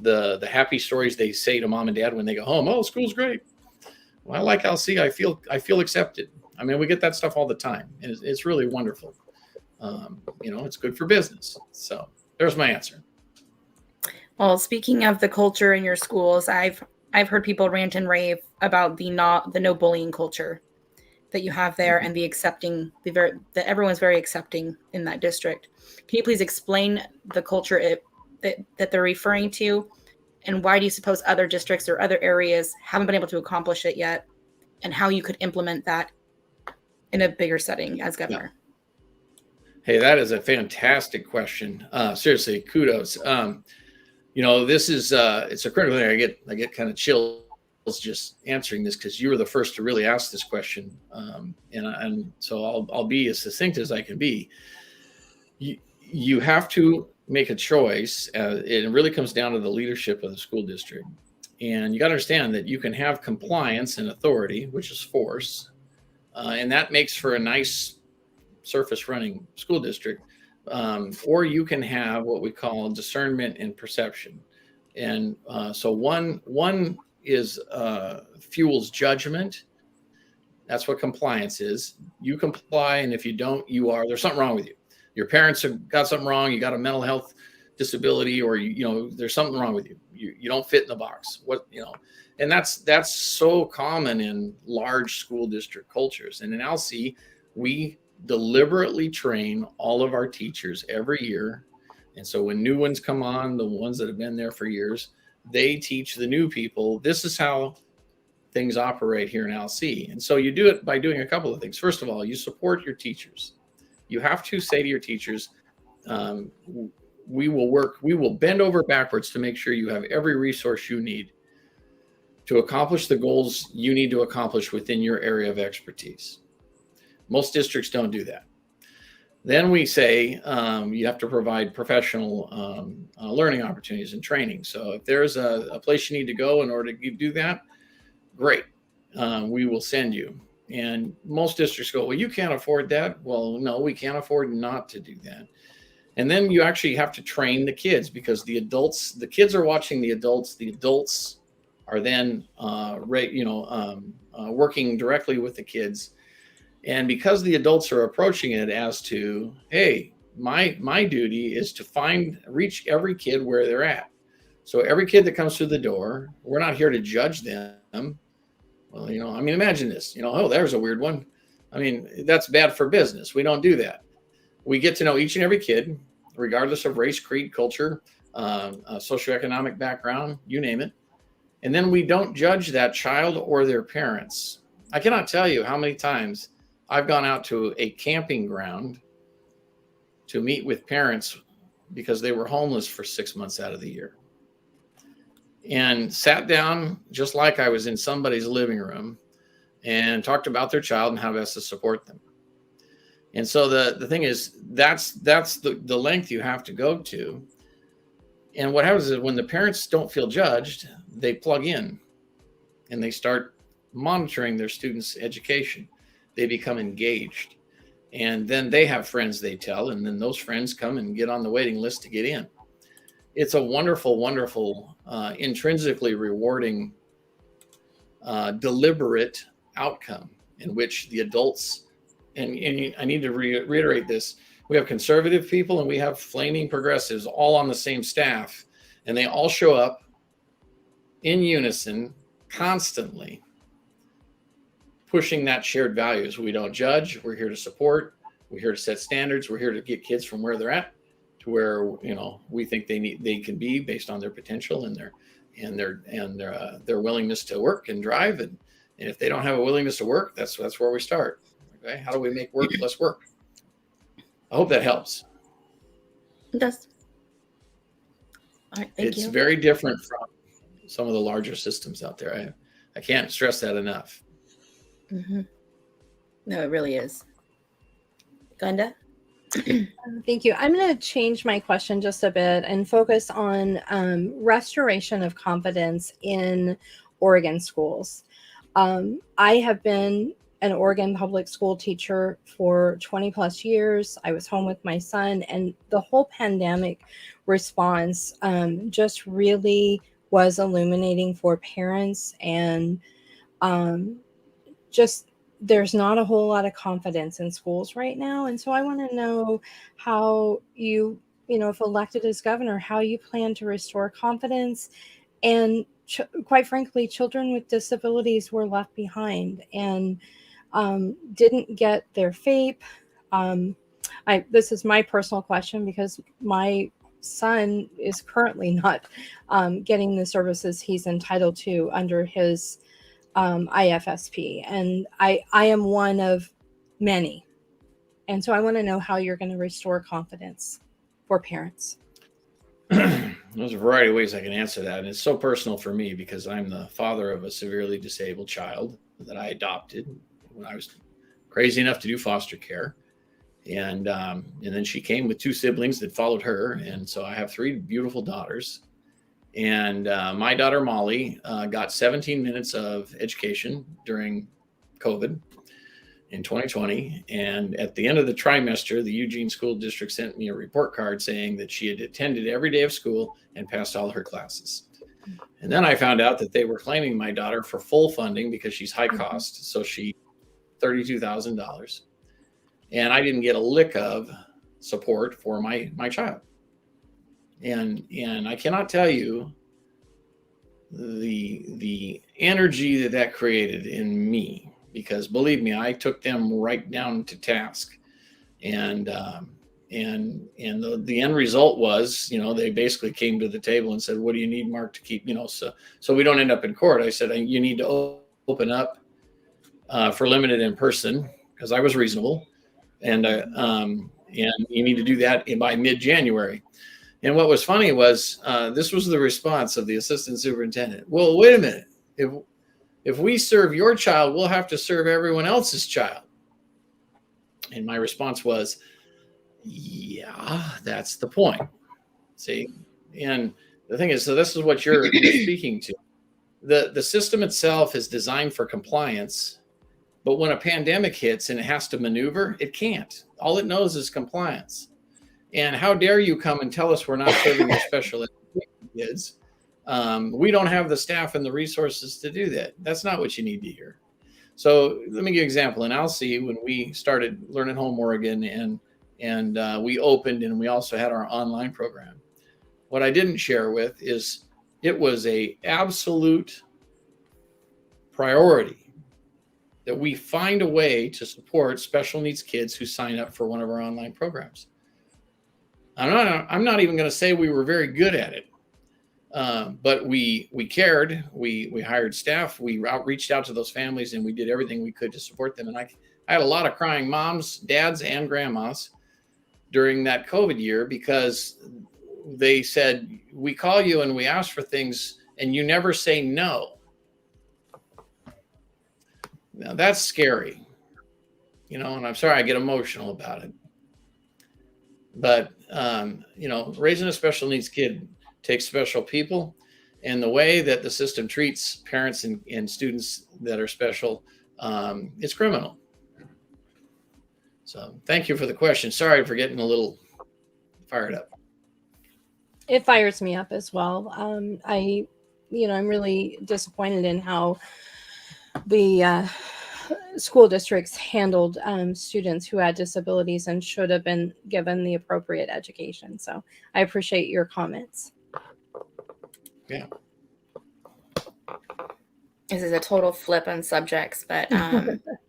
the happy stories they say to mom and dad when they go home. Oh, school's great. Well, I like LC. I feel accepted. I mean, we get that stuff all the time, and it's really wonderful. It's good for business. So there's my answer. Well, speaking of the culture in your schools, I've heard people rant and rave about the no bullying culture that you have there, and the accepting, that everyone's very accepting in that district. Can you please explain the culture that they're referring to, and why do you suppose other districts or other areas haven't been able to accomplish it yet, and how you could implement that in a bigger setting as governor? Yeah. Hey, that is a fantastic question. Seriously, kudos. This is it's a critical thing. I get kind of chills just answering this because you were the first to really ask this question, and so I'll be as succinct as I can be. You have to make a choice. It really comes down to the leadership of the school district, and you got to understand that you can have compliance and authority, which is force, and that makes for a nice surface running school district, or you can have what we call discernment and perception. And so one is fuels judgment. That's what compliance is. You comply, and if you don't, there's something wrong with you. Your parents have got something wrong. You got a mental health disability, or there's something wrong with you. You don't fit in the box. And that's so common in large school district cultures. And in LC, we deliberately train all of our teachers every year. And so when new ones come on, the ones that have been there for years, they teach the new people, this is how things operate here in LC. And so you do it by doing a couple of things. First of all, you support your teachers. You have to say to your teachers, we will bend over backwards to make sure you have every resource you need to accomplish the goals you need to accomplish within your area of expertise. Most districts don't do that. Then we say you have to provide professional learning opportunities and training. So if there's a place you need to go in order to do that, great. We will send you. And most districts go, well, you can't afford that. Well, no, we can't afford not to do that. And then you actually have to train the kids, because the kids are watching the adults. The adults are then working directly with the kids. And because the adults are approaching it as to, hey, my duty is to reach every kid where they're at. So every kid that comes through the door, we're not here to judge them. Well, imagine this, oh, there's a weird one. That's bad for business. We don't do that. We get to know each and every kid, regardless of race, creed, culture, socioeconomic background, you name it. And then we don't judge that child or their parents. I cannot tell you how many times I've gone out to a camping ground to meet with parents because they were homeless for 6 months out of the year, and sat down just like I was in somebody's living room and talked about their child and how best to support them. And so the thing is, that's the length you have to go to. And what happens is when the parents don't feel judged, they plug in and they start monitoring their students' education. They become engaged, and then they have friends they tell, and then those friends come and get on the waiting list to get in. It's a wonderful, wonderful intrinsically rewarding, deliberate outcome in which the adults, and I need to reiterate this, we have conservative people and we have flaming progressives all on the same staff, and they all show up in unison constantly, pushing that shared values. We don't judge. We're here to support. We're here to set standards. We're here to get kids from where they're at to where, we think they can be based on their potential and their willingness to work and drive. And if they don't have a willingness to work, that's where we start. Okay, how do we make work less work? I hope that helps. It does. All right, thank you. It's very different from some of the larger systems out there. I can't stress that enough. Mm-hmm. No, it really is. Glenda? Thank you. I'm going to change my question just a bit and focus on restoration of confidence in Oregon schools. I have been an Oregon public school teacher for 20 plus years. I was home with my son, and the whole pandemic response just really was illuminating for parents, and just there's not a whole lot of confidence in schools right now. And so I want to know how you if elected as governor, how you plan to restore confidence. And quite frankly, children with disabilities were left behind and didn't get their FAPE. This is my personal question because my son is currently not getting the services he's entitled to under his IFSP. And I am one of many. And so I want to know how you're going to restore confidence for parents. There's a variety of ways I can answer that. And it's so personal for me because I'm the father of a severely disabled child that I adopted when I was crazy enough to do foster care. And then she came with two siblings that followed her. And so I have three beautiful daughters. And my daughter, Molly, got 17 minutes of education during COVID in 2020. And at the end of the trimester, the Eugene School District sent me a report card saying that she had attended every day of school and passed all her classes. And then I found out that they were claiming my daughter for full funding because she's high cost. So she $32,000. And I didn't get a lick of support for my child. And I cannot tell you the energy that created in me, because believe me, I took them right down to task. And the end result was, they basically came to the table and said, what do you need, Mark, to keep, so we don't end up in court. I said, you need to open up for limited in person, because I was reasonable. And you need to do that by mid-January. And what was funny was this was the response of the assistant superintendent. Well, wait a minute. If we serve your child, we'll have to serve everyone else's child. And my response was, yeah, that's the point. See? And the thing is, so this is what you're speaking to. The system itself is designed for compliance. But when a pandemic hits and it has to maneuver, it can't. All it knows is compliance. And how dare you come and tell us we're not serving your special education kids? We don't have the staff and the resources to do that. That's not what you need to hear. So let me give you an example. In Alsea, when we started Learn at Home Oregon and we opened, and we also had our online program, what I didn't share with is it was a absolute priority that we find a way to support special needs kids who sign up for one of our online programs. I'm not even going to say we were very good at it, but we cared. We hired staff. We reached out to those families, and we did everything we could to support them. And I had a lot of crying moms, dads, and grandmas during that COVID year because they said, we call you and we ask for things, and you never say no. Now that's scary, and I'm sorry I get emotional about it. But, raising a special needs kid takes special people, and the way that the system treats parents and students that are special, it's criminal. So thank you for the question. Sorry for getting a little fired up. It fires me up as well. I'm really disappointed in how the school districts handled students who had disabilities and should have been given the appropriate education. So I appreciate your comments. Yeah. This is a total flip on subjects, but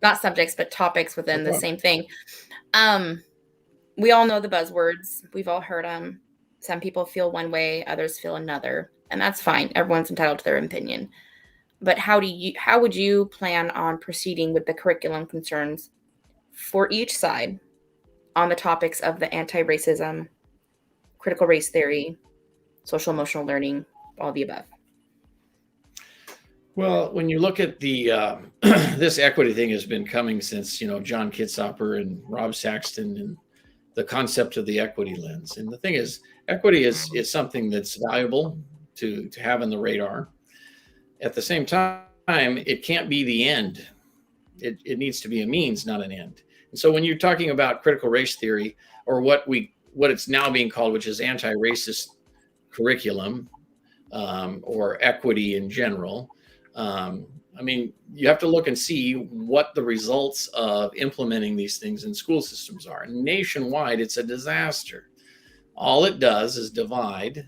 not subjects, but topics within the same thing. We all know the buzzwords. We've all heard them. Some people feel one way, others feel another, and that's fine. Everyone's entitled to their opinion. But how would you plan on proceeding with the curriculum concerns for each side on the topics of the anti-racism, critical race theory, social emotional learning, all the above? Well, when you look at the this equity thing has been coming since, John Kitzhoffer and Rob Saxton, and the concept of the equity lens. And the thing is, equity is something that's valuable to have in the radar. At the same time, it can't be the end. It needs to be a means, not an end. And so when you're talking about critical race theory, or what it's now being called, which is anti-racist curriculum, or equity in general, you have to look and see what the results of implementing these things in school systems are. Nationwide, it's a disaster. All it does is divide,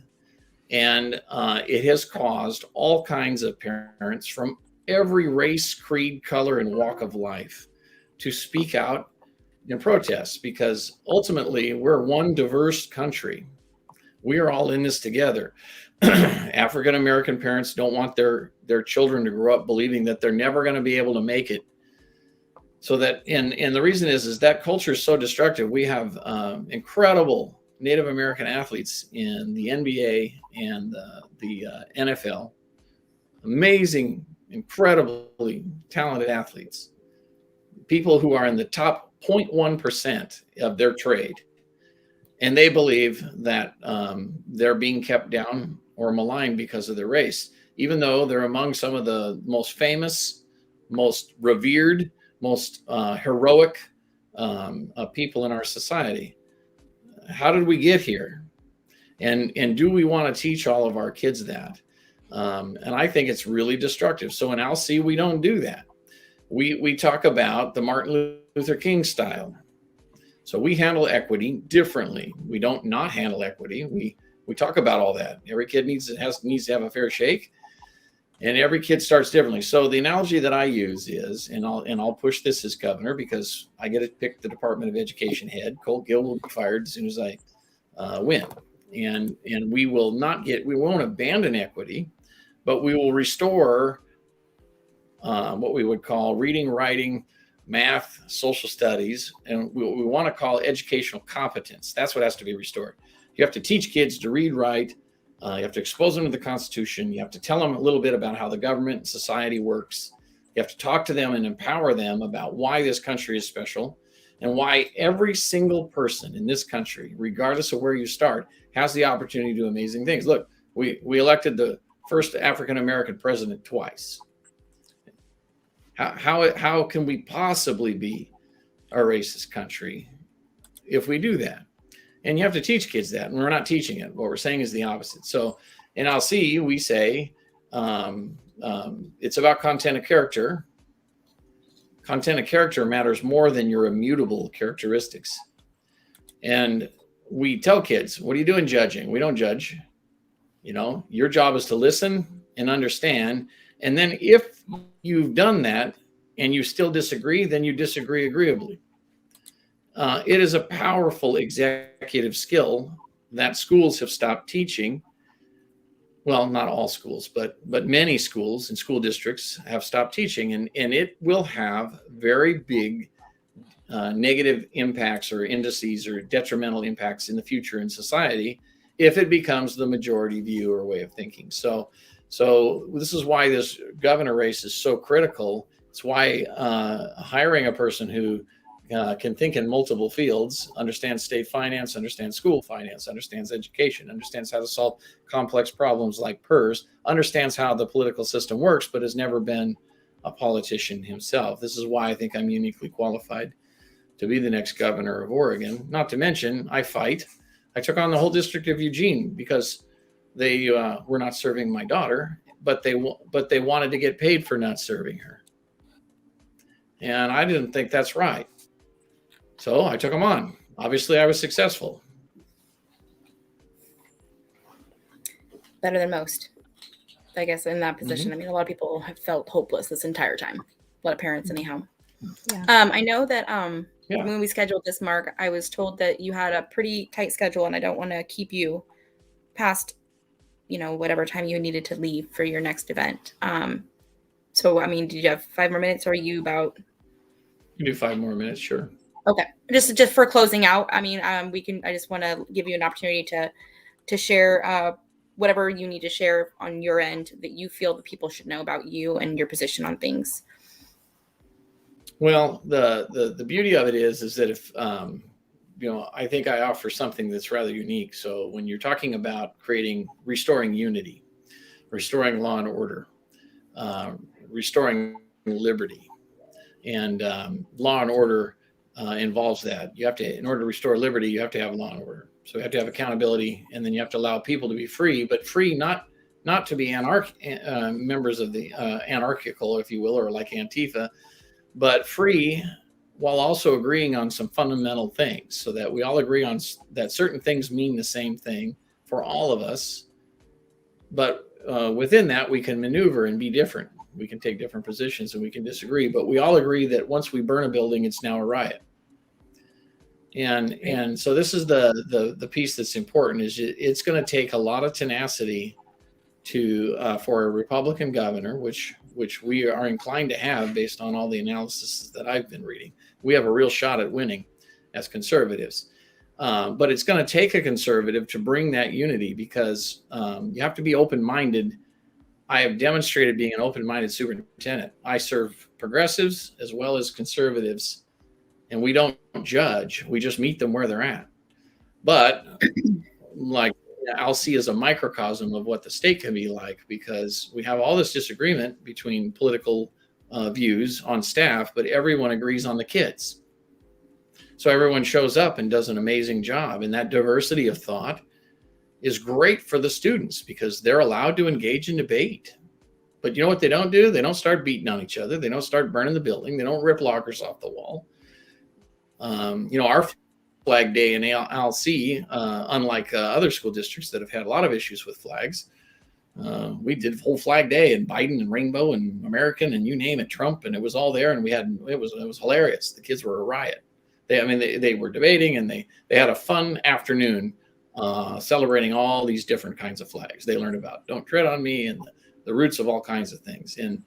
and it has caused all kinds of parents from every race, creed, color, and walk of life to speak out in protest, because ultimately we're one diverse country. We are all in this together. African American parents don't want their children to grow up believing that they're never going to be able to make it. So that, and the reason is that culture is so destructive. We have incredible Native American athletes in the NBA and the NFL. Amazing, incredibly talented athletes. People who are in the top 0.1% of their trade. And they believe that they're being kept down or maligned because of their race, even though they're among some of the most famous, most revered, most heroic people in our society. How did we get here? And do we want to teach all of our kids that? And I think it's really destructive. So in LC, we don't do that. We talk about the Martin Luther King style. So we handle equity differently. We don't not handle equity. We talk about all that. Every kid needs to have a fair shake, and every kid starts differently. So the analogy that I use is, and I'll push this as governor, because I get to pick the Department of Education head. Colt Gill will be fired as soon as I win, and we won't abandon equity, but we will restore what we would call reading, writing, math, social studies, and we want to call educational competence. That's what has to be restored. You have to teach kids to read, write. You have to expose them to the Constitution. You have to tell them a little bit about how the government and society works. You have to talk to them and empower them about why this country is special, and why every single person in this country, regardless of where you start, has the opportunity to do amazing things. Look, we elected the first African-American president twice. How can we possibly be a racist country if we do that? And you have to teach kids that, and we're not teaching it. What we're saying is the opposite. So in LC, we say it's about content and character. Content and character matters more than your immutable characteristics. And we tell kids, what are you doing judging? We don't judge. Your job is to listen and understand. And then if you've done that and you still disagree, then you disagree agreeably. It is a powerful executive skill that schools have stopped teaching. Well, not all schools, but many schools and school districts have stopped teaching, and it will have very big negative impacts or indices or detrimental impacts in the future in society if it becomes the majority view or way of thinking. So this is why this governor race is so critical. It's why hiring a person who can think in multiple fields, understands state finance, understands school finance, understands education, understands how to solve complex problems like PERS, understands how the political system works, but has never been a politician himself. This is why I think I'm uniquely qualified to be the next governor of Oregon. Not to mention, I fight I took on the whole district of Eugene because they were not serving my daughter, but they wanted to get paid for not serving her. And I didn't think that's right. So I took them on. Obviously, I was successful. Better than most, I guess, in that position. I mean, a lot of people have felt hopeless this entire time. A lot of parents, anyhow. Yeah. I know that when we scheduled this, Mark, I was told that you had a pretty tight schedule, and I don't want to keep you past, whatever time you needed to leave for your next event. So, I mean, did you have 5 more minutes, or are you about? You do 5 more minutes, sure. Okay, just for closing out. I mean, I just want to give you an opportunity to share whatever you need to share on your end that you feel that people should know about you and your position on things. Well, the beauty of it is that if I think I offer something that's rather unique. So when you're talking about restoring unity, restoring law and order, restoring liberty, and law and order involves that. You have to, in order to restore liberty, you have to have law and order. So you have to have accountability, and then you have to allow people to be free, but free not to be members of the anarchical, if you will, or like Antifa, but free while also agreeing on some fundamental things, so that we all agree on that certain things mean the same thing for all of us. But within that, we can maneuver and be different. We can take different positions and we can disagree, but we all agree that once we burn a building, it's now a riot. And so this is the piece that's important, is it's going to take a lot of tenacity for a Republican governor, which we are inclined to have based on all the analysis that I've been reading. We have a real shot at winning as conservatives. But it's going to take a conservative to bring that unity, because you have to be open-minded. I have demonstrated being an open-minded superintendent. I serve progressives as well as conservatives, and we don't judge. We just meet them where they're at. But like I'll see as a microcosm of what the state can be like, because we have all this disagreement between political views on staff, but everyone agrees on the kids. So everyone shows up and does an amazing job. And that diversity of thought is great for the students, because they're allowed to engage in debate. But you know what they don't do? They don't start beating on each other. They don't start burning the building. They don't rip lockers off the wall. Our Flag Day in ALC, unlike other school districts that have had a lot of issues with flags, we did whole Flag Day, and Biden and Rainbow and American and you name it, Trump, and it was all there, and it was hilarious. The kids were a riot. They were debating, and they had a fun afternoon celebrating all these different kinds of flags. They learned about "Don't Tread on Me" and the roots of all kinds of things. And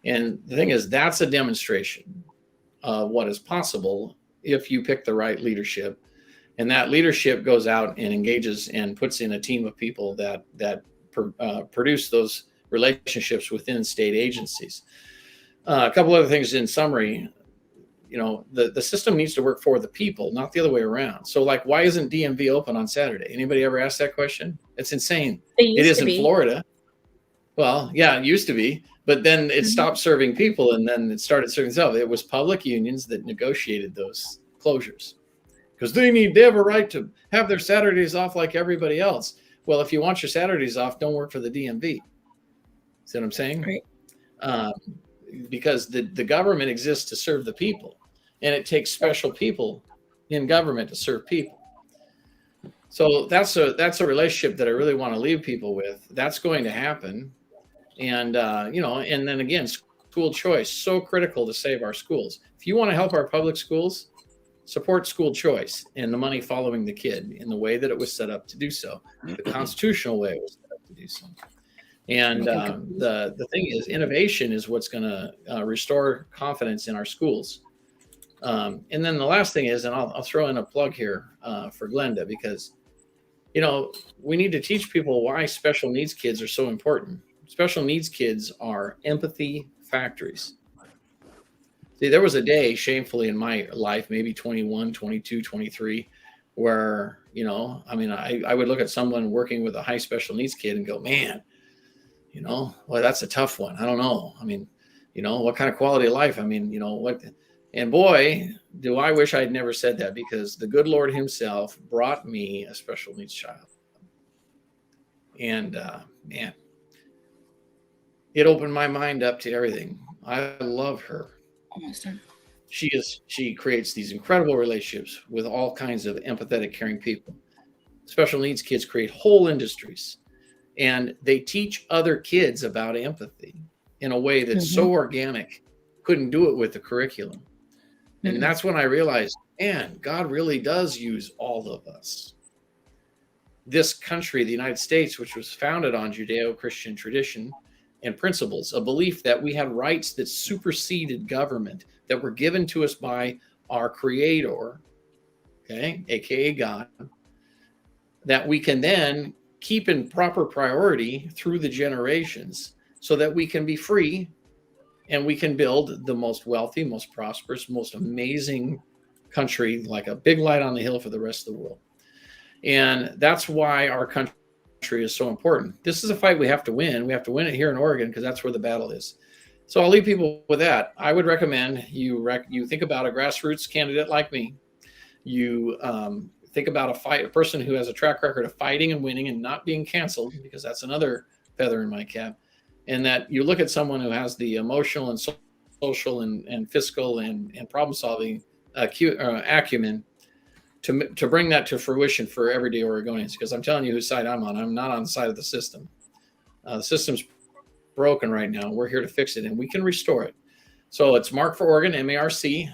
the thing is, that's a demonstration of what is possible if you pick the right leadership, and that leadership goes out and engages and puts in a team of people that produce those relationships within state agencies. A couple other things in summary. The system needs to work for the people, not the other way around. So, like, why isn't DMV open on Saturday? Anybody ever asked that question? It's insane. It is in Florida. Well, yeah, it used to be, but then it stopped serving people, and then it started serving itself. It was public unions that negotiated those closures, because they have a right to have their Saturdays off like everybody else. Well, if you want your Saturdays off, don't work for the DMV. See what I'm saying? Right. Because the government exists to serve the people, and it takes special people in government to serve people. So that's a relationship that I really want to leave people with. That's going to happen. And, and then again, school choice, so critical to save our schools. If you want to help our public schools, support school choice and the money following the kid in the way that it was set up to do so, the constitutional way it was set up to do so. And the thing is, innovation is what's going to restore confidence in our schools. And then the last thing is, and I'll throw in a plug here for Glenda, because, we need to teach people why special needs kids are so important. Special needs kids are empathy factories. See, there was a day, shamefully, in my life, maybe 21, 22, 23, where, I would look at someone working with a high special needs kid and go, man, well, that's a tough one. I don't know. What kind of quality of life? What, And boy, do I wish I'd never said that, because the good Lord himself brought me a special needs child. And man, it opened my mind up to everything. I love her. Almost done. She creates these incredible relationships with all kinds of empathetic, caring people. Special needs kids create whole industries, and they teach other kids about empathy in a way that's so organic. Couldn't do it with the curriculum. And that's when I realized, man, God really does use all of us. This country, the United States, which was founded on Judeo-Christian tradition and principles, a belief that we had rights that superseded government, that were given to us by our Creator, okay, aka God, that we can then keep in proper priority through the generations, so that we can be free and we can build the most wealthy, most prosperous, most amazing country, like a big light on the hill for the rest of the world. And that's why our country is so important. This is a fight we have to win. We have to win it here in Oregon, because that's where the battle is. So I'll leave people with that. I would recommend you think about a grassroots candidate like me. You think about a person who has a track record of fighting and winning and not being canceled, because that's another feather in my cap. And that you look at someone who has the emotional and social and fiscal and problem solving acumen to bring that to fruition for everyday Oregonians. Because I'm telling you whose side I'm on. I'm not on the side of the system. The system's broken right now. We're here to fix it, and we can restore it. So it's Marc for Oregon, M-A-R-C.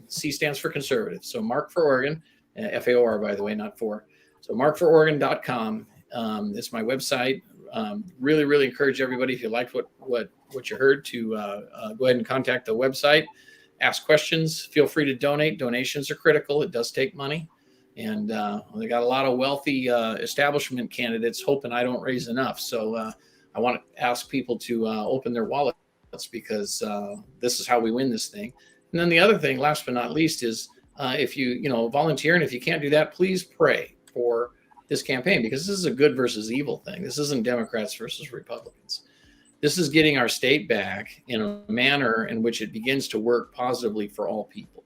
C stands for conservative. So Marc for Oregon, F-A-O-R, by the way, not for. So marcfororegon.com. It's my website. Really, really encourage everybody, if you liked what you heard, to go ahead and contact the website, ask questions, feel free to donate. Donations are critical. It does take money. And they got a lot of wealthy establishment candidates hoping I don't raise enough. So I want to ask people to open their wallets, because this is how we win this thing. And then the other thing, last but not least, is if you volunteer, and if you can't do that, please pray for this campaign, because this is a good versus evil thing. This isn't Democrats versus Republicans. This is getting our state back in a manner in which it begins to work positively for all people.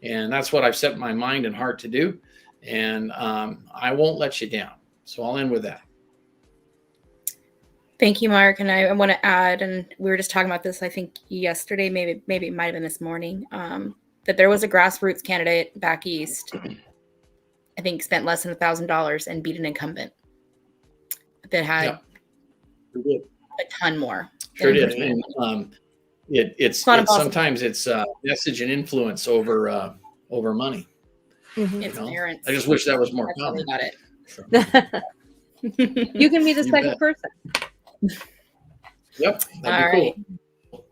And that's what I've set my mind and heart to do. And I won't let you down. So I'll end with that. Thank you, Marc. And I want to add, and we were just talking about this, I think yesterday, maybe it might have been this morning, that there was a grassroots candidate back east, I think spent less than $1,000 and beat an incumbent that had a ton more. Sure did. And it's sometimes it's message and influence over money. It's parents. I just wish that was more common. Got it. Sure. You can be the second person. Yep. That'd be cool.